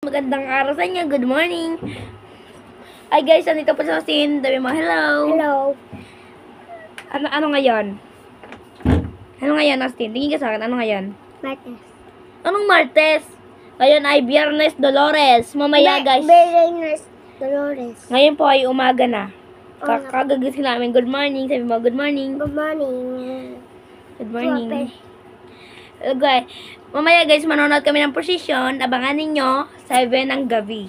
Magandang araw sa inyo. Good morning. Ay guys, nandito po sa Austin. Sabi mo, hello. Hello. Ano ngayon? Ano ngayon, Austin? Tingin ka sa akin. Ano ngayon? Martes. Anong Martes? Ngayon ay Biyernes Dolores. Mamaya guys. Biyernes Dolores. Ngayon po ay umaga na. Oh, Kagagising namin. Good morning. Sabi mo, good morning. Good morning. Good morning. Okay. Mamaya guys, manonood kami ng posisyon. Abangan ninyo, 7 ng gabi.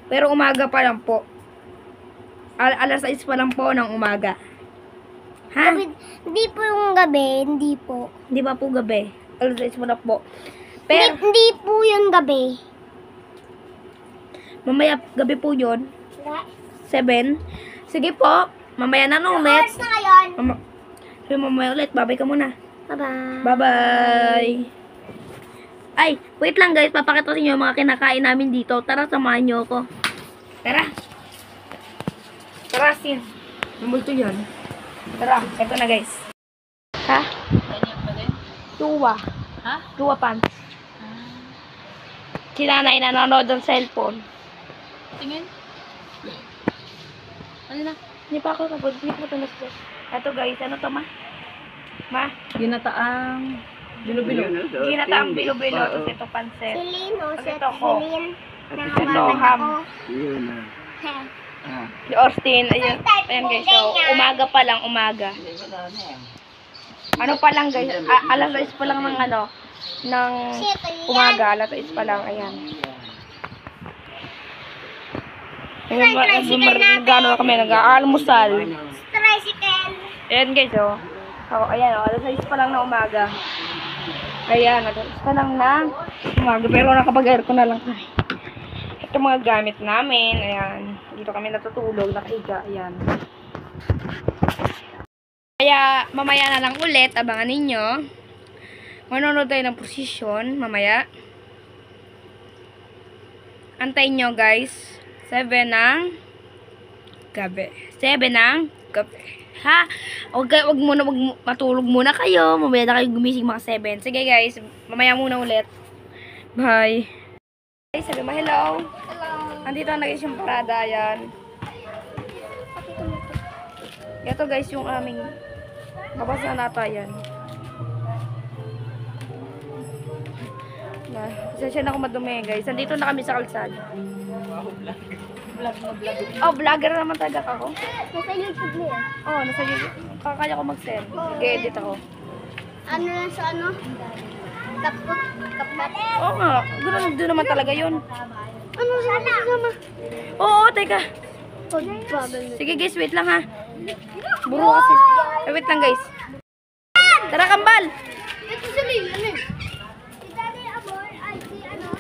Pero umaga pa lang po. Alas 6 pa lang po ng umaga. Ha? Hindi po yung gabi. Hindi po. Hindi ba po gabi? Alas 6 pa lang po. Pero, Hindi po yung gabi. mamaya gabi po yun. 7. Sige po. Mamaya na nung ulit. Oras na ngayon. Mamaya ulit. Babay ka muna. Bye-bye. Bye-bye. Ay, wait lang guys. Papakita sa inyo yung mga kinakain namin dito. Tara, samahan nyo ako. Tara. Tara, Sin. Namulto yan. Tara, ito na guys. Ha? Tuwa. Ha? Tuwa pants. Si nanay nanonood ng cellphone. Tingin. Ano na? Hindi pa ako kapag. Hindi ko tunas ko. Ito guys, ano to ma? Ma? Ginataang bilo-bilo. Ginataang bilo-bilo. Tapos ito pansit. Celine, o Tapos set ito ko. Celine. Ito Nahawakan ham. ako. Si Austin, ayun. Ayan guys, so umaga pa lang, umaga. Ano pa lang guys, alas 6 pa lang ng ano, ng umaga, alas 6 pa lang, ayan. Nag-ano kami, nag-aalmusal. Tricycle. Ayan guys, oh. Ayan, oh, alas 6 pa lang na umaga. Ayan, alas 6 pa lang na umaga, pero nakapag-aircon na lang kami. Ito mga gamit namin, ayan. Dito kami natutulog, nakahiga, ayan. Kaya, mamaya na lang ulit, abangan ninyo. Manonood tayo ng posisyon, mamaya. Antayin nyo, guys. 7 ng gabi. 7 ng gabi. Ha? Wag matulog muna kayo. Mamaya na kayo gumising mga 7. Sige, guys. Mamaya muna ulit. Bye. Guys, sabi mo, hello. Andito na guys yung parada, ayan. Ito guys yung aming babas na nata, yan. Pasensya na ako madumi guys. Andito na kami sa kalsada. Oh, vlogger naman talaga ako. Nasa YouTube mo yan. Oh, nasa YouTube. Kakaya ko mag-send. Sige, edit ako. Ano lang sa ano? Kapot. Oo nga, doon naman talaga yun. Ano sama? Oo, teka. Sige guys, wait lang ha. Buro kasi. Wait lang guys. Tara, kambal. Ito sa liyan eh. Si Daddy Amor, ay si ano?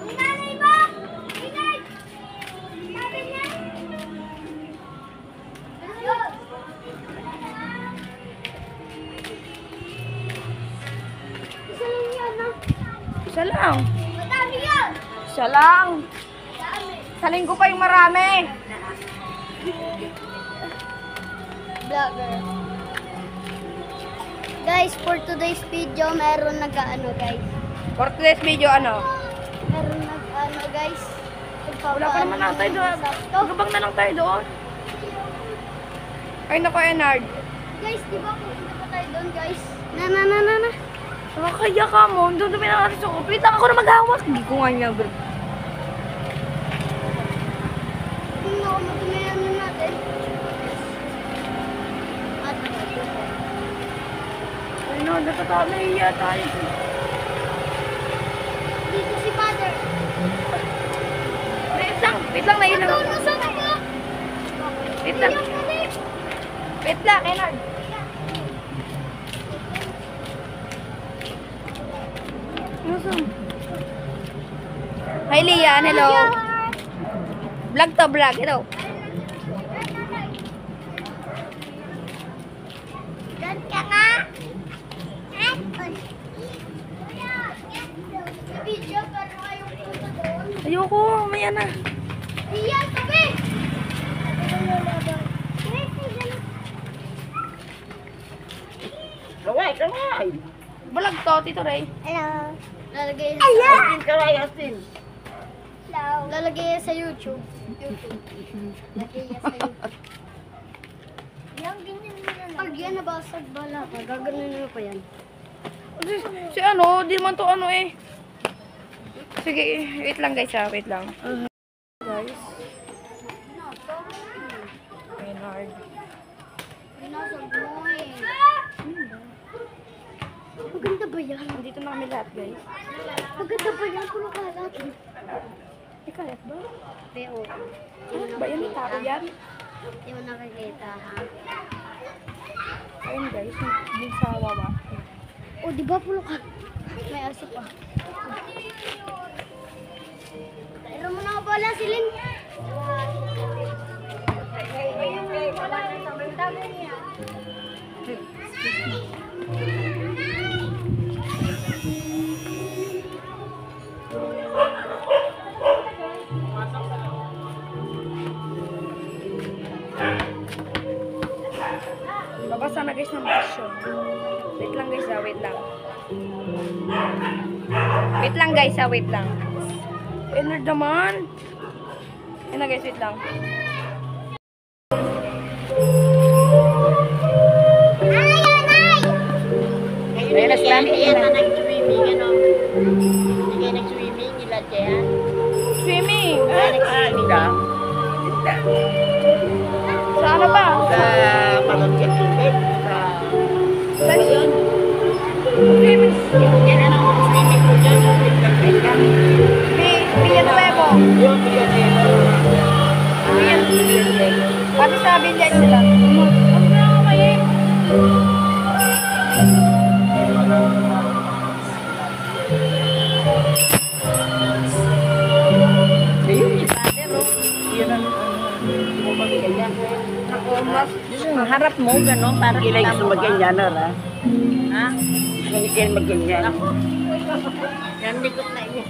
Ang nanay mo! Ingay! Sabi niya! Ayun! Isa lang yan, no? Isa lang. Madami yan! Isa lang. Dami. Sa linggo pa yung marami. Vlogger. Guys, for today's video, meron nag-ano guys. For today's video, ano? Meron nag-ano guys. Wala pa naman lang tayo doon. Magabang na lang tayo doon. Ay, naku, Enard. Guys, di ba pupunta pa tayo doon guys? Na. Nakakaya ka mo. Doon dumi na natin sa kupit. Lang ako na maghawak. Hindi ko nga niya. Hindi ako matumayan natin. Ay, no, nahiya tayo. Dito si Father. Wait lang, nailang. Doon, nasaan ako? Wait lang. Wait lang, Enard. Hi, Lian. Hello. Vlog to, vlog. Hello. Doon ka nga. Video, pero ayaw punta doon. Ayoko, maya na. Iyan, tabi! Kaway! Balag to, Tito Ray. Hello. Lalagay Astin ka rin, Astin. Hello. Lalagay sa YouTube. Lalagay sa YouTube. Yan, ganyan na. Pag yan nabasag bala ka, gaganin mo pa yan. Si ano, di man to ano eh. Sige, wait lang guys ha, wait lang. Guys. Maynard. Binasag mo eh. Maganda ba yan? Nandito na kami lahat guys. Maganda ba yan? Puno ka natin. Kalat ba? Pero, Ano ba yan? Tao yan? hindi mo nakikita ha. Ayun guys, yung sa wawa. O, di ba puno ka? May aso pa. Pero mo na pala silin. Wala na sa bintana niya. Babasa na guys ng passion. Wait lang guys ha, wait lang. Wait lang guys ha, wait lang. Enard naman. Ayun na guys, wait lang. Kaya na nag-swimming, ano? Hindi kayo nag-swimming, ilan kaya? Swimming! Hindi. Sa ano ba? Sa Palangkat Tibet. Sa yun. Swimming. Yan ano, swimming ko dyan. Yung Villanuevo. Yung Villanuevo. Pati sa Villay sila. Ayun, si Father, oh. Yun ang ganyan. Ako, mas Yung harap mo, gano'n, para kita mo ba? Magganyan na, ha? Hindi kayo magganyan. Ako. Yan, likot na yun.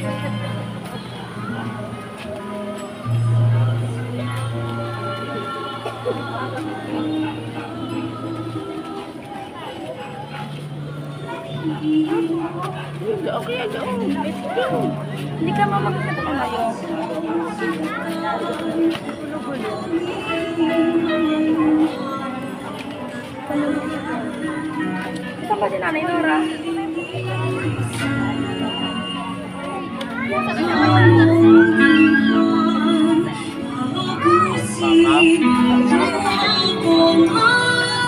Okay, go. Let's go. hindi ka mamakita ka ngayon. Ito pa si Nanay Nora.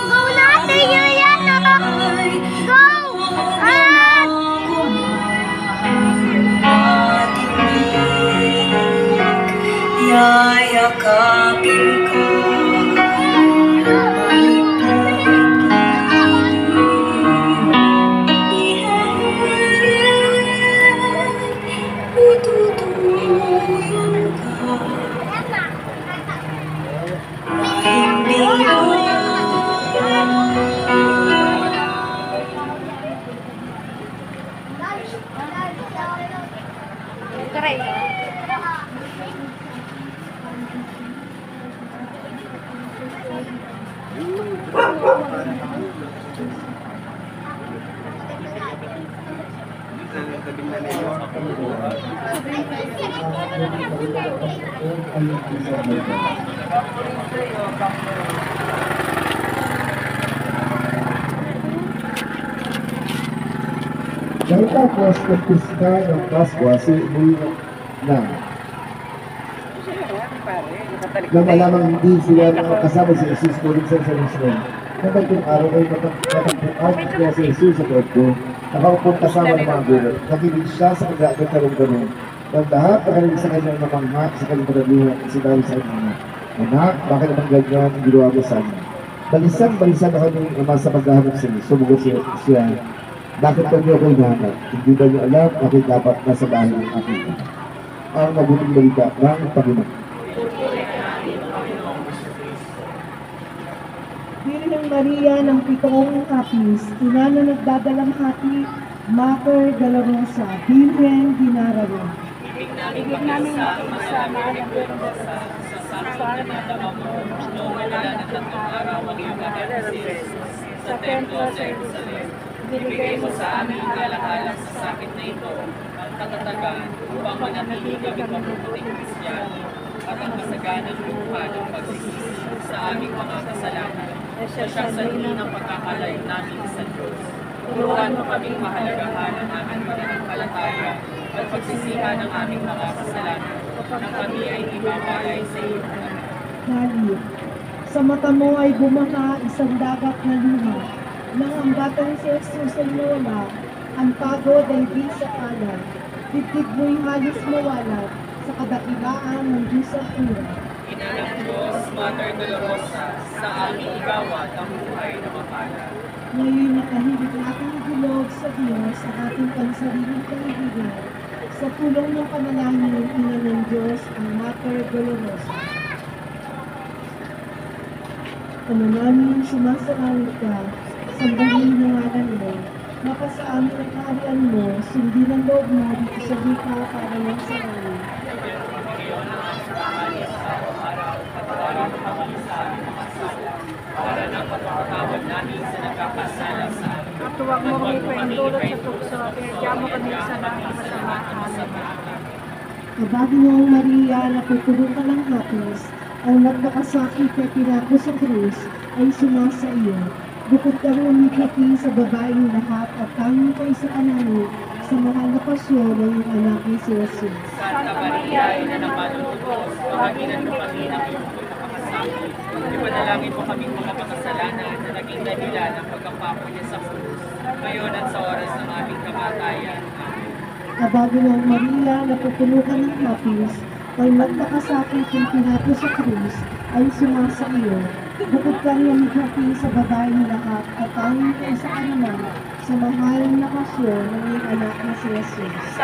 Go natin yun yan! Go! Yayakapin ko. Tutulungan ka. Hindi Taray. Dahil tapos nagpista ng Pascua si Ibuyo na malamang hindi sila kasama si Jesus kulit sa Jerusalem. Nagpagpong araw ay matagpuan niya si Jesus sa kwarto. Nakaupong kasama ng mga guro. Nakinig siya sa kagagat ng ganun. Ang lahat na kanilig sa kanyang namangha sa kanyang panaluhan at sinabi sa kanya, Anak, bakit naman ganyan ang ginawa mo sa amin? Balisan ako ng ama sa paghahanap sa iyo. Sumugot siya, bakit pa niyo ako hinahanap? Hindi ba niyo alam bakit dapat nasa bahay ng aking ina? Ang mabuting balita ng Panginoon. Birheng Maria ng Pitong Apis, ina na nagdadalamhati, Mater de la Rosa, Birhen Dinararo. Ibig namin sa maalam ko sa templo sa Ibigay mo sa amin alaala sa sakit na ito ang katatagan upang manatili kami papuputing Kristyano at ang kasaganang lupa ng pagsisisi sa aming mga kasalanan na siyang sanhi ng pagkakalayo namin sa Diyos. Turuan mo kaming mahalagahan ang aming pananampalataya at pagsisihan ng aming mga kasalanan nang kami ay ibabalay sa iyo. Galit. Sa mata mo ay bumaha isang dagat na luha. Nang ang batang si Jesus ay nawala, ang pagod ay di sa ala. Dibdib mo'y halos mawala sa kadakilaan ng Diyos ang ura. Ina ng Diyos, Mother Dolorosa, sa aming igawad ang buhay na mapala. Ngayon nakahilig ating idulog sa Diyos sa ating pansariling kaibigan. Sa tulong ng panalangin, Ina ng Diyos, ang Mater Dolorosa. Ama namin sumasangawit ka, sambahin ng ngalan mo, mapasa amin ang kaharian mo, sundin ang loob mo dito sa lupa para lang sa amin. Para ng pagkakatawad namin sa nagkakasala sa amin. At huwag mo kami paindulot sa tukso, pinagyan mo kami sa lahat ng masama. Kabaginoong Maria, napupuno ka ng hapis, ang nagkakasakit at pinako sa krus ay sumasa iyo. Bukod kang umikati sa babaeng lahat at tanging ka isa kanano sa mahal na pasyon ng iyong anak ni si Jesus. Santa Maria, ina ng Manunubos, pahaginan mo kami ng iyong pagkakasakit. Ipanalangin mo kaming mga makasalanan na naging dahilan ng pagkapako niya sa krus, ngayon at sa oras ng aming kamatayan. Amen. Kabaginoong Maria, napupuno ka ng hapis, ang nagkakasakit at pinako sa krus ay sumasa iyo. Bukod kang umikati sa babaeng lahat at tanging ka isa kanano sa mahal na pasyon ng iyong anak ni si Jesus.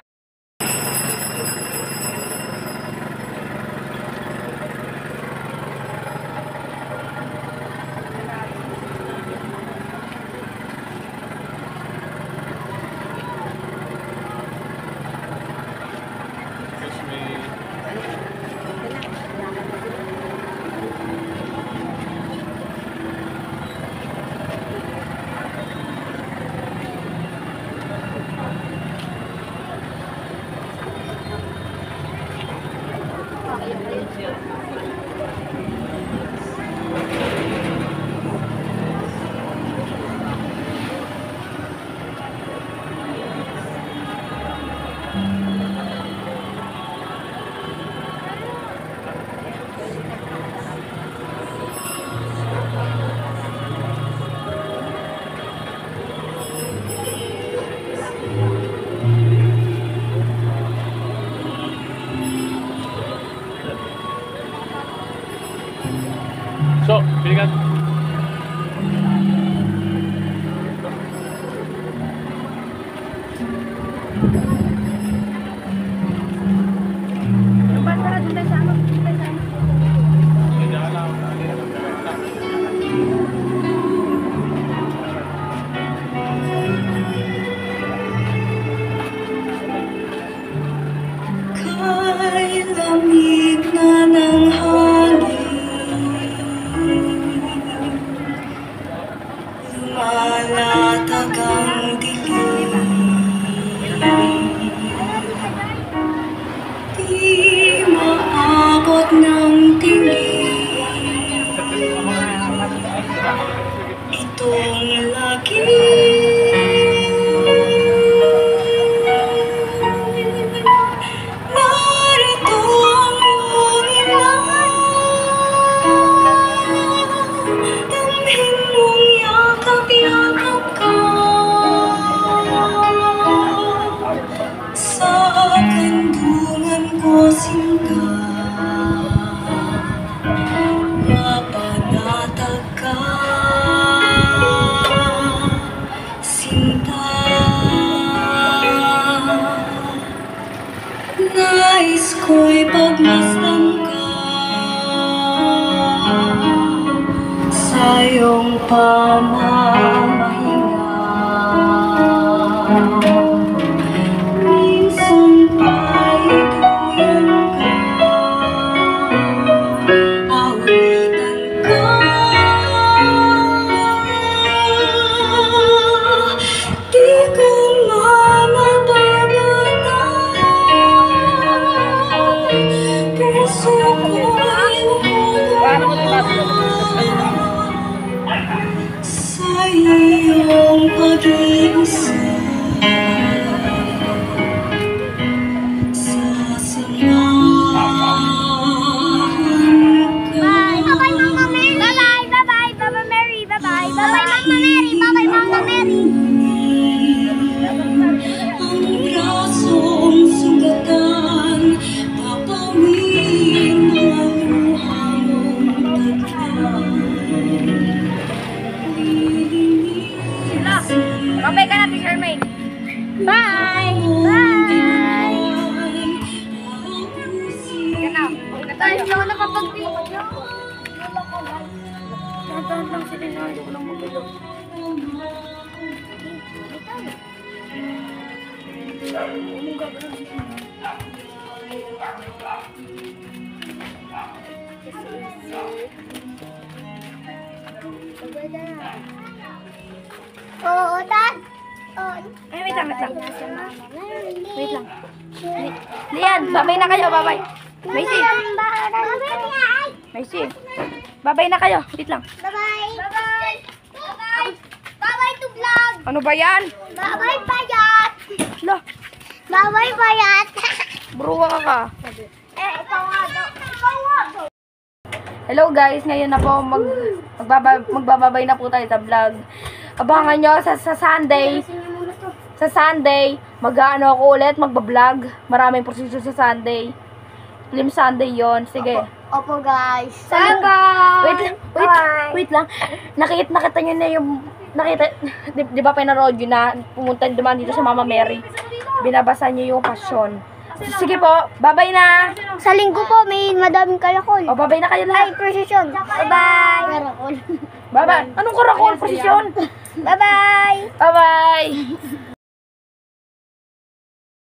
So, pilihan. Kay lamig na ng hangin, lumalatag ang dilim. Di maabot ng tingin itong narito ang iyong ina. Damhin mong yakap-yakap ka. Sa kandungan ko sinta, mapanatag ka. Sinta, nais ko'y pagmasdan ka sa iyong pamamahinga. Minsan pa'y duyan ka, awitan ka. Bye! Bye! Tayo na ako nakapag-video. Tandaan lang si Rinaldo. Walang magulo. Oo, Dad. Ay, wait lang. Wait lang. Lian, babay na kayo, babay. Macy, Macy. Babay na kayo. Wait lang. Bye-bye. Bye-bye. Bye-bye. Bye-bye to vlog. Ano ba yan? Bye-bye, Bayat. Lah, Bye-bye, Bayat. bruwa ka. Ikaw nga daw. Ikaw nga daw. Hello guys, ngayon na po magbababay na po tayo sa vlog. Abangan nyo sa Sunday. Sa Sunday, mag-ano ako ulit, magbablog. Maraming proseso sa Sunday. Film Sunday yon. Sige. Opo, guys. Wait lang. Nakita nyo na yung, di ba pinanood yun na pumunta duman dito sa Mama Mary. Binabasa nyo yung passion. Sige po, babay na. Sa linggo po, may madaming kalakol. O, babay na kayo Ay, lahat. precision. Bye-bye. Karakol. Babay. Anong karakol? Posisyon. Bye-bye. Bye-bye.